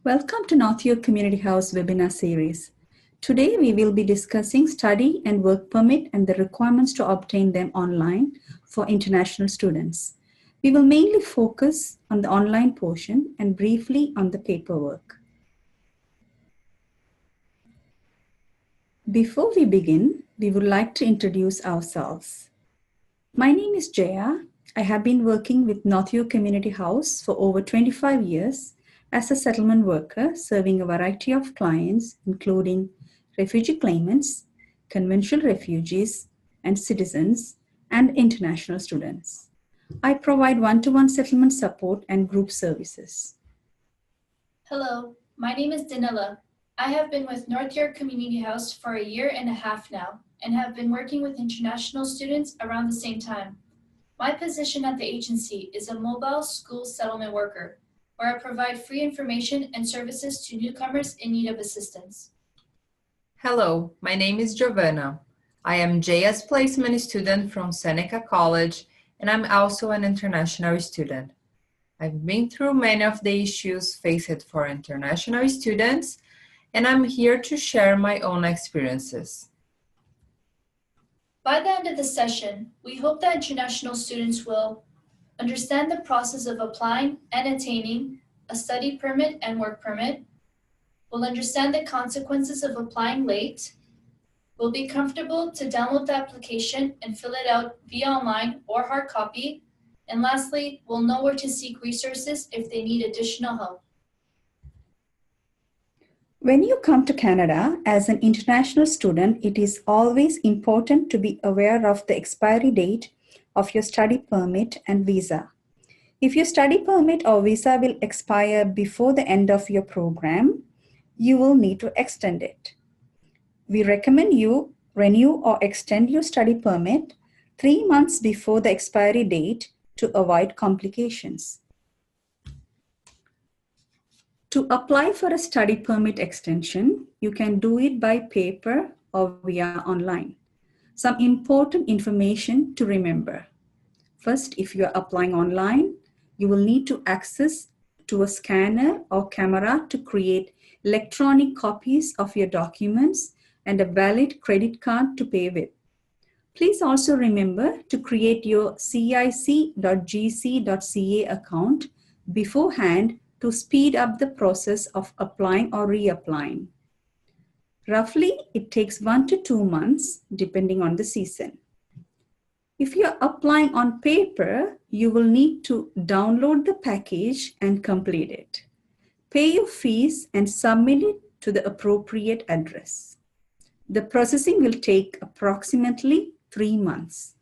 Welcome to North York Community House webinar series. Today we will be discussing study and work permit and the requirements to obtain them online for international students. We will mainly focus on the online portion and briefly on the paperwork. Before we begin, we would like to introduce ourselves. My name is Jeya. I have been working with North York Community House for over 25 years as a settlement worker, serving a variety of clients, including refugee claimants, conventional refugees and citizens, and international students. I provide one-to-one settlement support and group services. Hello, my name is Danilla. I have been with North York Community House for a year and a half now, and have been working with international students around the same time. My position at the agency is a mobile school settlement worker, where I provide free information and services to newcomers in need of assistance. Hello, my name is Giovanna. I am Jeya's placement student from Seneca College, and I'm also an international student. I've been through many of the issues faced for international students, and I'm here to share my own experiences. By the end of the session, we hope that international students will understand the process of applying and attaining a study permit and work permit, will understand the consequences of applying late, will be comfortable to download the application and fill it out via online or hard copy, and lastly, will know where to seek resources if they need additional help. When you come to Canada as an international student, it is always important to be aware of the expiry date of your study permit and visa. If your study permit or visa will expire before the end of your program, you will need to extend it. We recommend you renew or extend your study permit 3 months before the expiry date to avoid complications. To apply for a study permit extension, you can do it by paper or via online. Some important information to remember. First, if you are applying online, you will need to access to a scanner or camera to create electronic copies of your documents and a valid credit card to pay with. Please also remember to create your cic.gc.ca account beforehand to speed up the process of applying or reapplying. Roughly, it takes 1 to 2 months depending on the season. If you're applying on paper, you will need to download the package and complete it. Pay your fees and submit it to the appropriate address. The processing will take approximately 3 months.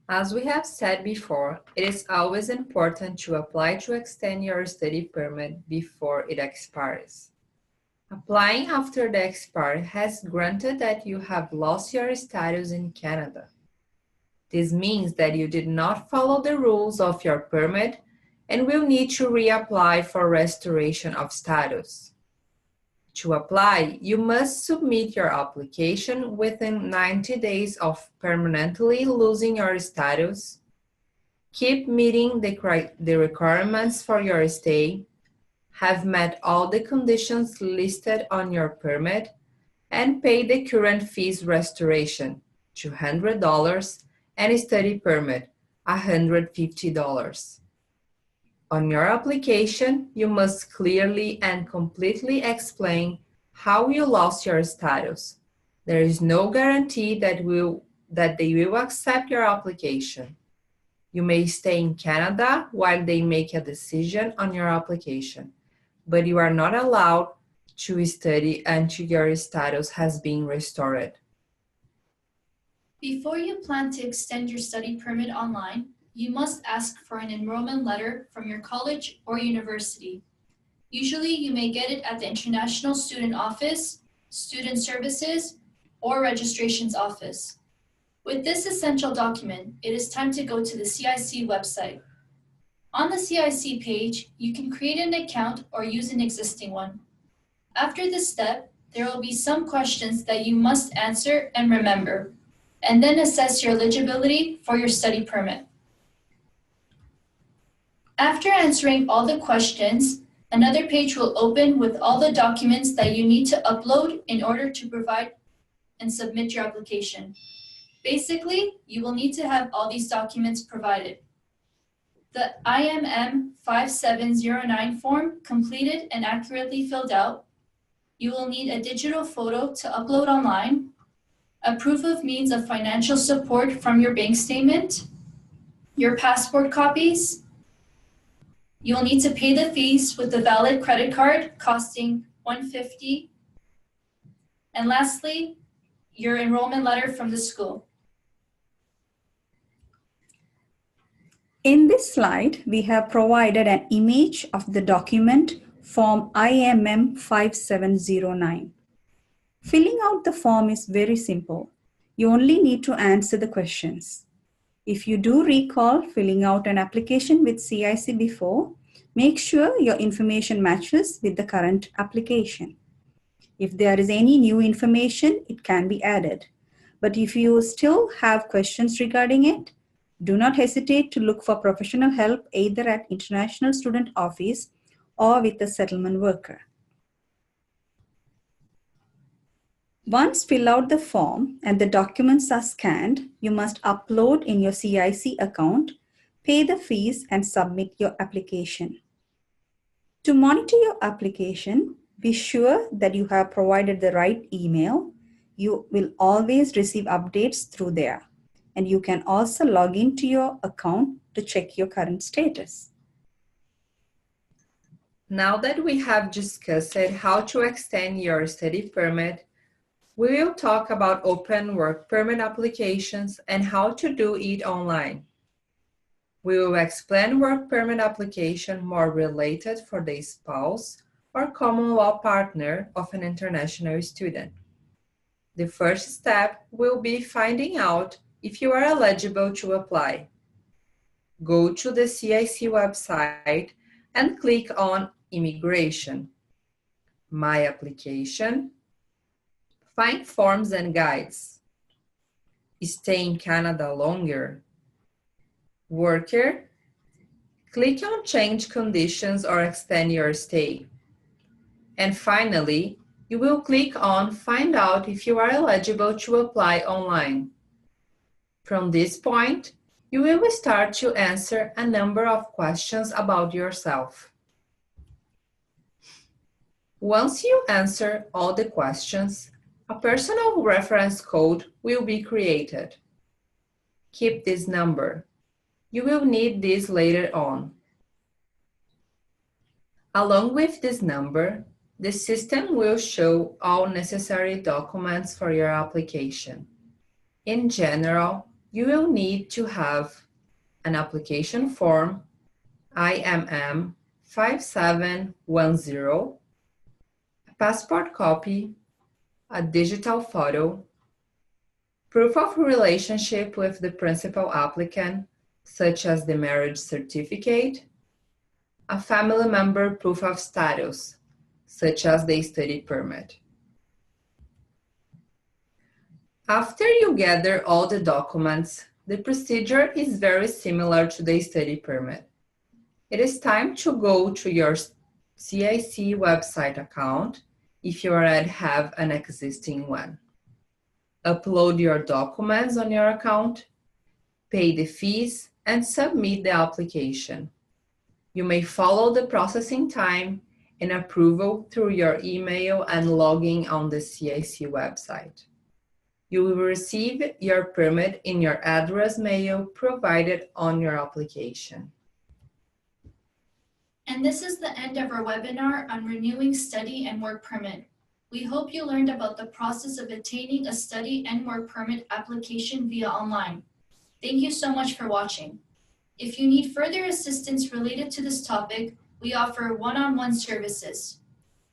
As we have said before, it is always important to apply to extend your study permit before it expires. Applying after the expiry has granted that you have lost your status in Canada. This means that you did not follow the rules of your permit and will need to reapply for restoration of status. To apply, you must submit your application within 90 days of permanently losing your status, keep meeting the requirements for your stay, have met all the conditions listed on your permit, and pay the current fees restoration, $200, and study permit, $150. On your application, you must clearly and completely explain how you lost your status. There is no guarantee that they will accept your application. You may stay in Canada while they make a decision on your application, but you are not allowed to study until your status has been restored. Before you plan to extend your study permit online, you must ask for an enrollment letter from your college or university. Usually you may get it at the International Student Office, Student Services, or Registrations Office. With this essential document, it is time to go to the CIC website. On the CIC page, you can create an account or use an existing one. After this step, there will be some questions that you must answer and remember, and then assess your eligibility for your study permit. After answering all the questions, another page will open with all the documents that you need to upload in order to provide and submit your application. Basically, you will need to have all these documents provided. The IMM 5709 form completed and accurately filled out. You will need a digital photo to upload online, a proof of means of financial support from your bank statement, your passport copies. You will need to pay the fees with a valid credit card costing $150. And lastly, your enrollment letter from the school. In this slide, we have provided an image of the document Form IMM 5709. Filling out the form is very simple. You only need to answer the questions. If you do recall filling out an application with CIC before, make sure your information matches with the current application. If there is any new information, it can be added. But if you still have questions regarding it, do not hesitate to look for professional help either at International Student Office or with a settlement worker. Once fill out the form and the documents are scanned, you must upload in your CIC account, pay the fees and submit your application. To monitor your application, be sure that you have provided the right email. You will always receive updates through there. And you can also log into your account to check your current status. Now that we have discussed how to extend your study permit, we will talk about open work permit applications and how to do it online. We will explain work permit application more related for the spouse or common law partner of an international student. The first step will be finding out if you are eligible to apply. Go to the CIC website and click on Immigration, My Application, Find Forms and Guides, Stay in Canada Longer, Worker, click on Change Conditions or Extend Your Stay. And finally, you will click on Find Out if you are eligible to apply online. From this point, you will start to answer a number of questions about yourself. Once you answer all the questions, a personal reference code will be created. Keep this number. You will need this later on. Along with this number, the system will show all necessary documents for your application. In general, you will need to have an application form, IMM 5710, a passport copy, a digital photo, proof of relationship with the principal applicant, such as the marriage certificate, a family member proof of status, such as the study permit. After you gather all the documents, the procedure is very similar to the study permit. It is time to go to your CIC website account if you already have an existing one. Upload your documents on your account, pay the fees, and submit the application. You may follow the processing time and approval through your email and logging on the CIC website. You will receive your permit in your address mail provided on your application. And this is the end of our webinar on renewing study and work permit. We hope you learned about the process of obtaining a study and work permit application via online. Thank you so much for watching. If you need further assistance related to this topic, we offer one-on-one services.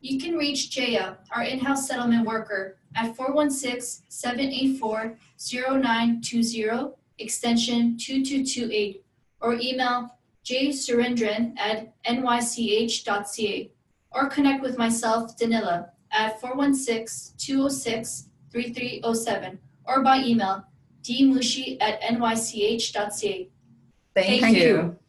You can reach Jeya, our in-house settlement worker, at 416-784-0920, extension 2228, or email Surendran@nych.ca, or connect with myself, Danilla, at 416-206-3307, or by email, dmoshi@nych.ca. Thank you.